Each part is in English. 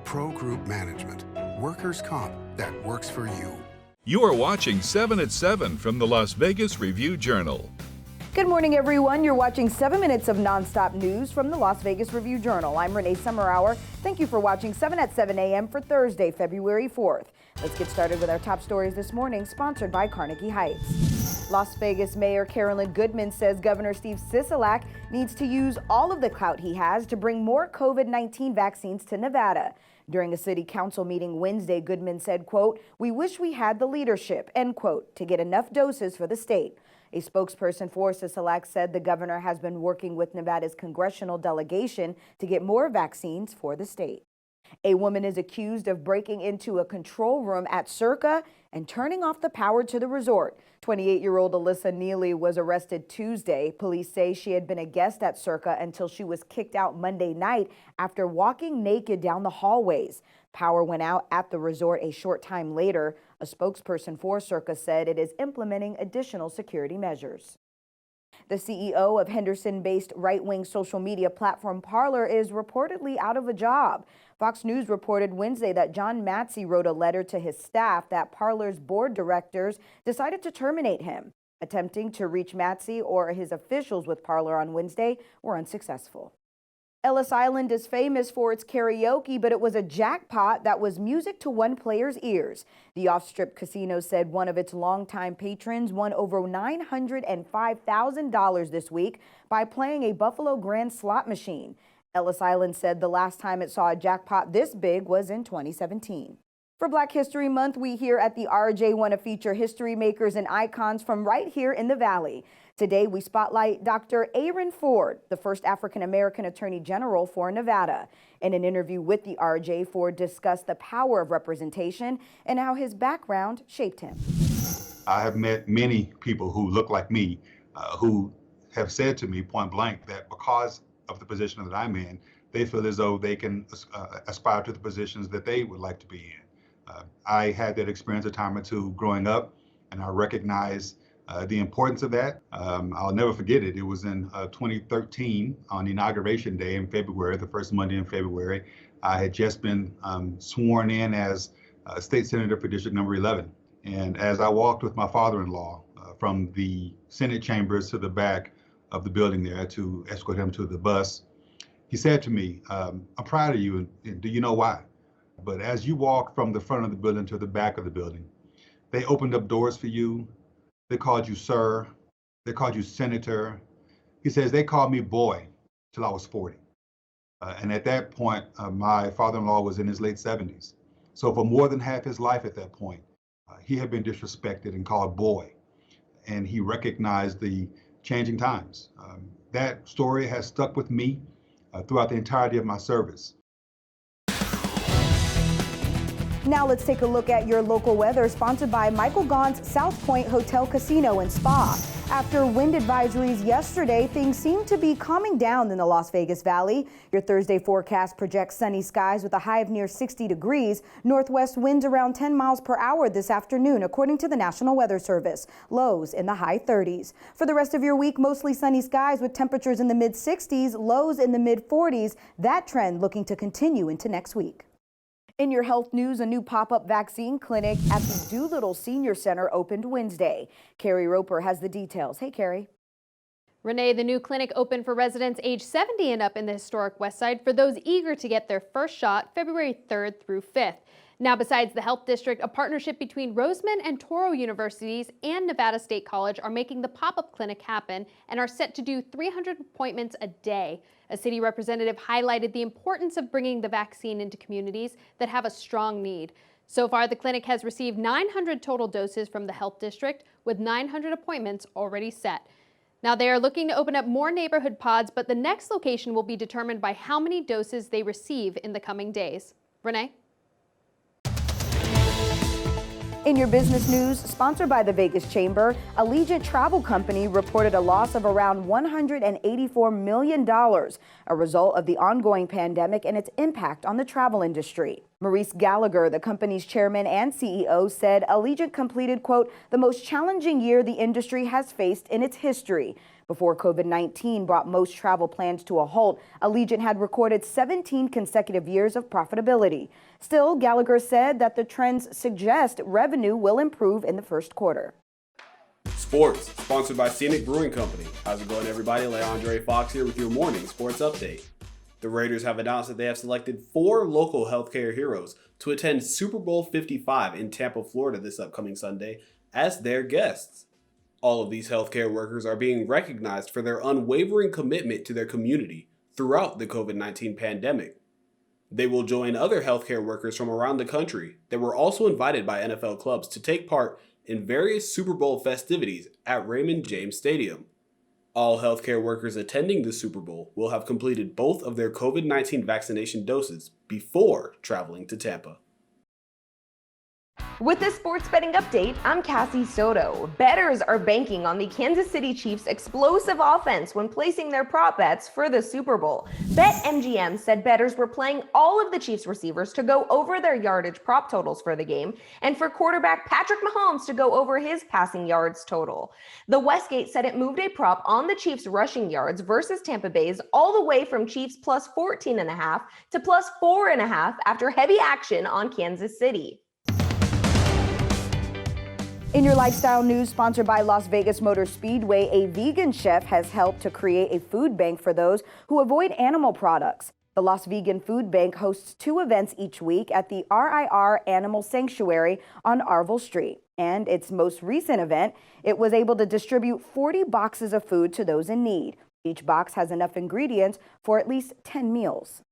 Pro Group Management. Workers' comp that works for you. You are watching 7 at 7 from the Las Vegas Review-Journal. Good morning, everyone. You're watching 7 minutes of nonstop news from the Las Vegas Review-Journal. I'm Renee Summerhour. Thank you for watching 7 at 7 a.m. for Thursday, February 4th. Let's get started with our top stories this morning, sponsored by Carnegie Heights. Las Vegas Mayor Carolyn Goodman says Governor Steve Sisolak needs to use all of the clout he has to bring more COVID-19 vaccines to Nevada. During a city council meeting Wednesday, Goodman said, quote, "We wish we had the leadership," end quote, to get enough doses for the state. A spokesperson for Sisolak said the governor has been working with Nevada's congressional delegation to get more vaccines for the state. A woman is accused of breaking into a control room at Circa and turning off the power to the resort. 28-year-old Alyssa Neely was arrested Tuesday. Police say she had been a guest at Circa until she was kicked out Monday night after walking naked down the hallways. Power went out at the resort a short time later. A spokesperson for Circa said it is implementing additional security measures. The CEO of Henderson-based right-wing social media platform Parler is reportedly out of a job. Fox News reported Wednesday that John Matsey wrote a letter to his staff that Parler's board directors decided to terminate him. Attempting to reach Matsey or his officials with Parler on Wednesday were unsuccessful. Ellis Island is famous for its karaoke, but it was a jackpot that was music to one player's ears. The off-strip casino said one of its longtime patrons won over $905,000 this week by playing a Buffalo Grand slot machine. Ellis Island said the last time it saw a jackpot this big was in 2017. For Black History Month, we here at the RJ want to feature history makers and icons from right here in the Valley. Today, we spotlight Dr. Aaron Ford, the first African-American Attorney General for Nevada. In an interview with the RJ, Ford discussed the power of representation and how his background shaped him. I have met many people who look like me, who have said to me point blank that because of the position that I'm in, they feel as though they can aspire to the positions that they would like to be in. I had that experience a time or two growing up, and I recognize the importance of that. I'll never forget it. It was in 2013 on Inauguration Day in February, the first Monday in February. I had just been sworn in as State Senator for District Number 11. And as I walked with my father-in-law from the Senate chambers to the back of the building there to escort him to the bus, he said to me, "I'm proud of you, and do you know why? But as you walked from the front of the building to the back of the building, they opened up doors for you. They called you sir. They called you senator." He says, "They called me boy till I was 40. And at that point, my father-in-law was in his late 70s. So for more than half his life at that point, he had been disrespected and called boy. And he recognized the changing times. That story has stuck with me throughout the entirety of my service. Now let's take a look at your local weather, sponsored by Michael Gaughan's South Point Hotel, Casino and Spa. After wind advisories yesterday, things seem to be calming down in the Las Vegas Valley. Your Thursday forecast projects sunny skies with a high of near 60 degrees. Northwest winds around 10 miles per hour this afternoon, according to the National Weather Service. Lows in the high 30s. For the rest of your week, mostly sunny skies with temperatures in the mid-60s, lows in the mid-40s. That trend looking to continue into next week. In your health news, a new pop-up vaccine clinic at the Doolittle Senior Center opened Wednesday. Carrie Roper has the details. Hey, Carrie. Renee, the new clinic opened for residents age 70 and up in the historic West Side for those eager to get their first shot February 3rd through 5th. Now, besides the Health District, a partnership between Roseman and Toro Universities and Nevada State College are making the pop-up clinic happen and are set to do 300 appointments a day. A city representative highlighted the importance of bringing the vaccine into communities that have a strong need. So far, the clinic has received 900 total doses from the Health District, with 900 appointments already set. Now, they are looking to open up more neighborhood pods, but the next location will be determined by how many doses they receive in the coming days. Renee? In your business news, sponsored by the Vegas Chamber, Allegiant Travel Company reported a loss of around $184 million, a result of the ongoing pandemic and its impact on the travel industry. Maurice Gallagher, the company's chairman and CEO, said Allegiant completed, quote, "the most challenging year the industry has faced in its history." Before COVID-19 brought most travel plans to a halt, Allegiant had recorded 17 consecutive years of profitability. Still, Gallagher said that the trends suggest revenue will improve in the first quarter. Sports, sponsored by Scenic Brewing Company. How's it going, everybody? Leandre Fox here with your morning sports update. The Raiders have announced that they have selected 4 local healthcare heroes to attend Super Bowl 55 in Tampa, Florida this upcoming Sunday as their guests. All of these healthcare workers are being recognized for their unwavering commitment to their community throughout the COVID-19 pandemic. They will join other healthcare workers from around the country that were also invited by NFL clubs to take part in various Super Bowl festivities at Raymond James Stadium. All healthcare workers attending the Super Bowl will have completed both of their COVID-19 vaccination doses before traveling to Tampa. With this sports betting update, I'm Cassie Soto. Bettors are banking on the Kansas City Chiefs' explosive offense when placing their prop bets for the Super Bowl. BetMGM said bettors were playing all of the Chiefs receivers to go over their yardage prop totals for the game, and for quarterback Patrick Mahomes to go over his passing yards total. The Westgate said it moved a prop on the Chiefs' rushing yards versus Tampa Bay's all the way from Chiefs plus 14.5 to plus 4.5 after heavy action on Kansas City. In your lifestyle news, sponsored by Las Vegas Motor Speedway, a vegan chef has helped to create a food bank for those who avoid animal products. The Las Vegan Food Bank hosts 2 events each week at the RIR Animal Sanctuary on Arville Street. And its most recent event, it was able to distribute 40 boxes of food to those in need. Each box has enough ingredients for at least 10 meals.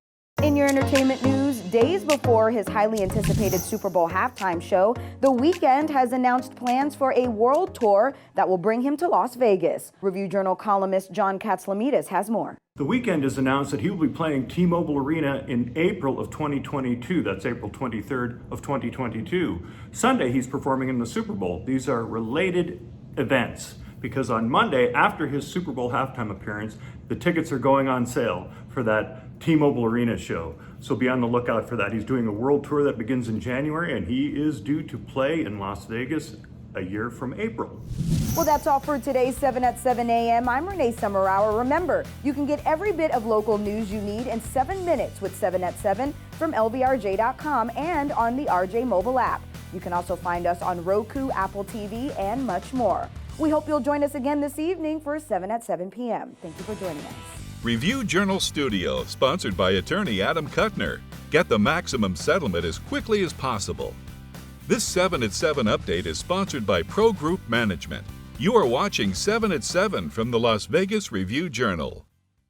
In your entertainment news, days before his highly anticipated Super Bowl halftime show, The Weeknd has announced plans for a world tour that will bring him to Las Vegas. Review Journal columnist John Katzlamidas has more. The Weeknd has announced that he will be playing T-Mobile Arena in April of 2022. That's April 23rd of 2022. Sunday, he's performing in the Super Bowl. These are related events because on Monday, after his Super Bowl halftime appearance, the tickets are going on sale for that T-Mobile Arena show. So be on the lookout for that. He's doing a world tour that begins in January, and he is due to play in Las Vegas a year from April. Well, that's all for today's 7 at 7 a.m. I'm Renee Summerhour. Remember, you can get every bit of local news you need in 7 minutes with 7 at 7 from LVRJ.com and on the RJ mobile app. You can also find us on Roku, Apple TV, and much more. We hope you'll join us again this evening for 7 at 7 p.m. Thank you for joining us. Review Journal Studio, sponsored by attorney Adam Kuttner. Get the maximum settlement as quickly as possible. This 7 at 7 update is sponsored by Pro Group Management. You are watching 7 at 7 from the Las Vegas Review Journal.